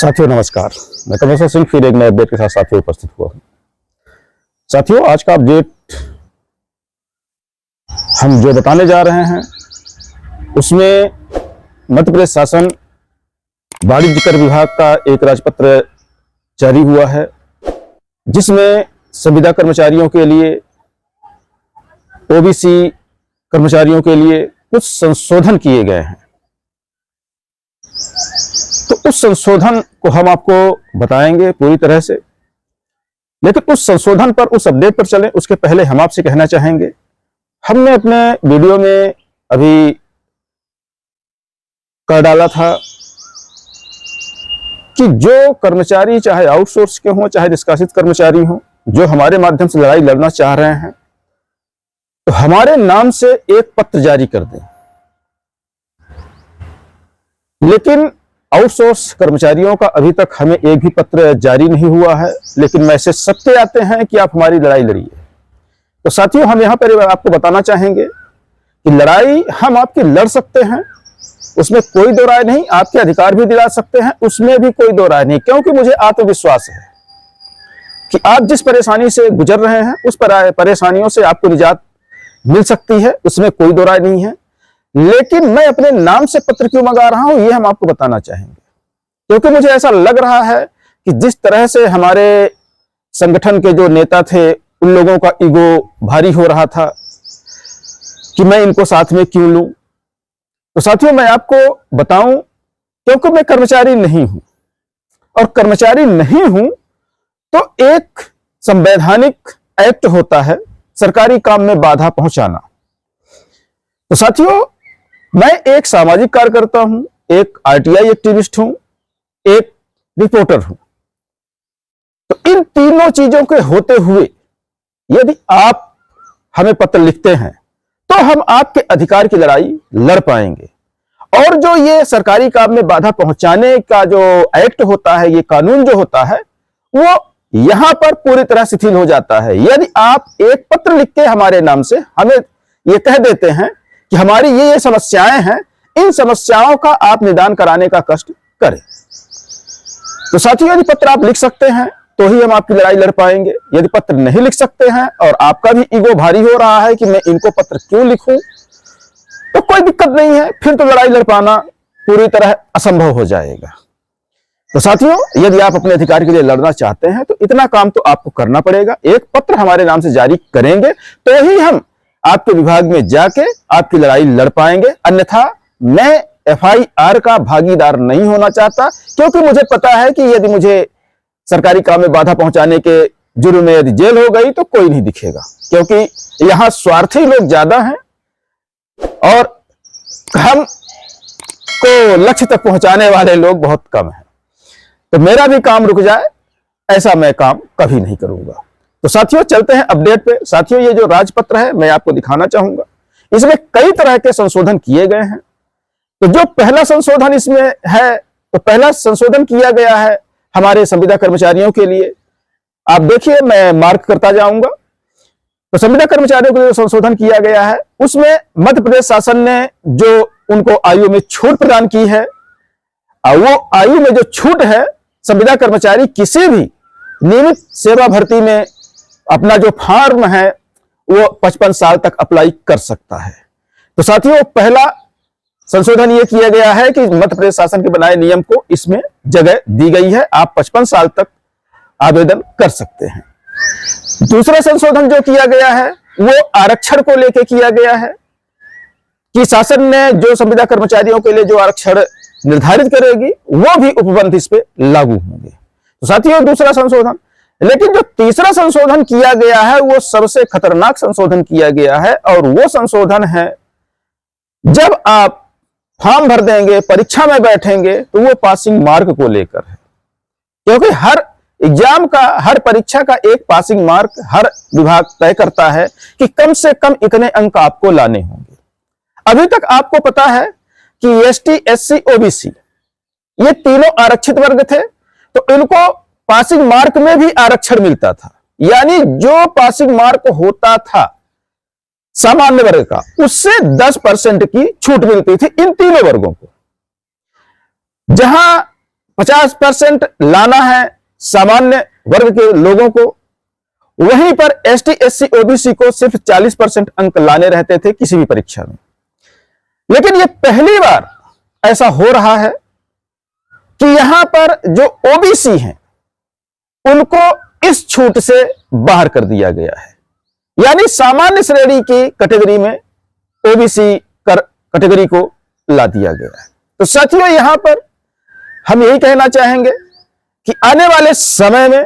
साथियों नमस्कार, मैं कमल सिंह फिर एक नए अपडेट के साथ साथियों उपस्थित हुआ हूं। साथियों आज का अपडेट हम जो बताने जा रहे हैं उसमें मध्य प्रदेश शासन वाणिज्य कर विभाग का एक राजपत्र जारी हुआ है, जिसमें संविदा कर्मचारियों के लिए, ओबीसी कर्मचारियों के लिए कुछ संशोधन किए गए हैं। तो उस संशोधन को हम आपको बताएंगे पूरी तरह से, लेकिन उस संशोधन पर, उस अपडेट पर चलें उसके पहले हम आपसे कहना चाहेंगे, हमने अपने वीडियो में अभी कर डाला था कि जो कर्मचारी चाहे आउटसोर्स के हों चाहे निष्कासित कर्मचारी हों, जो हमारे माध्यम से लड़ाई लड़ना चाह रहे हैं, तो हमारे नाम से एक पत्र जारी कर दें। लेकिन आउटसोर्स कर्मचारियों का अभी तक हमें एक भी पत्र जारी नहीं हुआ है, लेकिन मैसेज सबके आते हैं कि आप हमारी लड़ाई लड़िए। तो साथियों हम यहां पर आपको बताना चाहेंगे कि लड़ाई हम आपकी लड़ सकते हैं, उसमें कोई दो राय नहीं। आपके अधिकार भी दिला सकते हैं, उसमें भी कोई दो राय नहीं, क्योंकि मुझे आत्मविश्वास है कि आप जिस परेशानी से गुजर रहे हैं उस परेशानियों से आपको निजात मिल सकती है, उसमें कोई दो राय नहीं है। लेकिन मैं अपने नाम से पत्र क्यों मंगा रहा हूं यह हम आपको बताना चाहेंगे, क्योंकि मुझे ऐसा लग रहा है कि जिस तरह से हमारे संगठन के जो नेता थे उन लोगों का ईगो भारी हो रहा था कि मैं इनको साथ में क्यों लूं। तो साथियों मैं आपको बताऊं, क्योंकि मैं कर्मचारी नहीं हूं, और कर्मचारी नहीं हूं तो एक संवैधानिक एक्ट होता है सरकारी काम में बाधा पहुंचाना। तो साथियों मैं एक सामाजिक कार्यकर्ता हूं, एक आरटीआई एक्टिविस्ट हूं, एक रिपोर्टर हूं। तो इन तीनों चीजों के होते हुए यदि आप हमें पत्र लिखते हैं तो हम आपके अधिकार की लड़ाई लड़ पाएंगे। और जो ये सरकारी काम में बाधा पहुंचाने का जो एक्ट होता है, ये कानून जो होता है, वो यहां पर पूरी तरह शिथिल हो जाता है। यदि आप एक पत्र लिख के हमारे नाम से हमें ये कह देते हैं कि हमारी ये समस्याएं हैं, इन समस्याओं का आप निदान कराने का कष्ट करें। तो साथियों यदि पत्र आप लिख सकते हैं तो ही हम आपकी लड़ाई लड़ पाएंगे। यदि पत्र नहीं लिख सकते हैं और आपका भी ईगो भारी हो रहा है कि मैं इनको पत्र क्यों लिखूं, तो कोई दिक्कत नहीं है, फिर तो लड़ाई लड़ पाना पूरी तरह असंभव हो जाएगा। तो साथियों यदि आप अपने अधिकार के लिए लड़ना चाहते हैं तो इतना काम तो आपको करना पड़ेगा। एक पत्र हमारे नाम से जारी करेंगे तो ही हम आपके विभाग में जाके आपकी लड़ाई लड़ पाएंगे, अन्यथा मैं एफआईआर का भागीदार नहीं होना चाहता, क्योंकि मुझे पता है कि यदि मुझे सरकारी काम में बाधा पहुंचाने के जुर्म में यदि जेल हो गई तो कोई नहीं दिखेगा, क्योंकि यहां स्वार्थी लोग ज्यादा हैं और हम को लक्ष्य तक पहुंचाने वाले लोग बहुत कम हैं। तो मेरा भी काम रुक जाए ऐसा मैं काम कभी नहीं करूंगा। तो साथियों चलते हैं अपडेट पे। साथियों ये जो राजपत्र है मैं आपको दिखाना चाहूंगा, इसमें कई तरह के संशोधन किए गए हैं। तो जो पहला संशोधन इसमें है, तो पहला संशोधन किया गया है हमारे संविदा कर्मचारियों के लिए। आप देखिए मैं मार्क करता जाऊंगा। तो संविदा कर्मचारियों के लिए संशोधन किया गया है, उसमें मध्य प्रदेश शासन ने जो उनको आयु में छूट प्रदान की है, वो आयु में जो छूट है, संविदा कर्मचारी किसी भी नियमित सेवा भर्ती में अपना जो फॉर्म है वो 55 साल तक अप्लाई कर सकता है। तो साथियों पहला संशोधन ये किया गया है कि मध्य प्रदेश शासन के बनाए नियम को इसमें जगह दी गई है, आप 55 साल तक आवेदन कर सकते हैं। दूसरा संशोधन जो किया गया है वो आरक्षण को लेकर किया गया है कि शासन ने जो संविदा कर्मचारियों के लिए जो आरक्षण निर्धारित करेगी वो भी उपबंध इस पे लागू होंगे। तो साथियों दूसरा संशोधन। लेकिन जो तीसरा संशोधन किया गया है वो सबसे खतरनाक संशोधन किया गया है, और वो संशोधन है जब आप फॉर्म भर देंगे, परीक्षा में बैठेंगे, तो वो पासिंग मार्क को लेकर है, क्योंकि हर एग्जाम का, हर परीक्षा का एक पासिंग मार्क हर विभाग तय करता है कि कम से कम इतने अंक आपको लाने होंगे। अभी तक आपको पता है कि एसटी, एससी, ओबीसी ये तीनों आरक्षित वर्ग थे, तो इनको पासिंग मार्क में भी आरक्षण मिलता था, यानी जो पासिंग मार्क होता था सामान्य वर्ग का, उससे 10% की छूट मिलती थी इन तीनों वर्गों को। जहां 50% लाना है सामान्य वर्ग के लोगों को, वहीं पर एसटी एससी ओबीसी को सिर्फ 40% अंक लाने रहते थे किसी भी परीक्षा में। लेकिन यह पहली बार ऐसा हो रहा है कि यहां पर जो ओबीसी हैं उनको इस छूट से बाहर कर दिया गया है, यानी सामान्य श्रेणी की कैटेगरी में ओबीसी कैटेगरी को ला दिया गया है। तो साथियों, यहां पर हम यही कहना चाहेंगे कि आने वाले समय में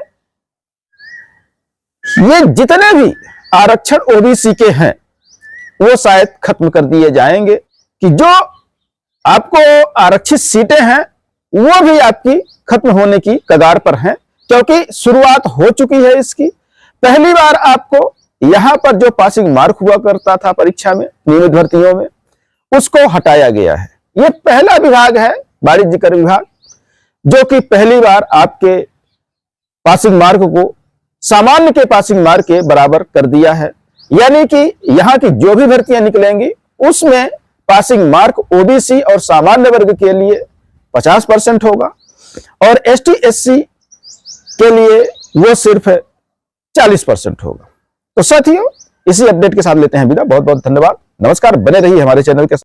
ये जितने भी आरक्षण ओबीसी के हैं वो शायद खत्म कर दिए जाएंगे, कि जो आपको आरक्षित सीटें हैं वो भी आपकी खत्म होने की कगार पर हैं, क्योंकि शुरुआत हो चुकी है इसकी। पहली बार आपको यहां पर जो पासिंग मार्क हुआ करता था परीक्षा में, नियमित भर्तियों में, उसको हटाया गया है। यह पहला विभाग है वाणिज्य कर विभाग, जो कि पहली बार आपके पासिंग मार्क को सामान्य के पासिंग मार्क के बराबर कर दिया है, यानी कि यहां की जो भी भर्तियां निकलेंगी उसमें पासिंग मार्क ओबीसी और सामान्य वर्ग के लिए 50% होगा और एसटी एससी के लिए वो सिर्फ 40% होगा। तो साथियों, इसी अपडेट के साथ लेते हैं विदा। बहुत बहुत धन्यवाद, नमस्कार, बने रहिए हमारे चैनल के साथ।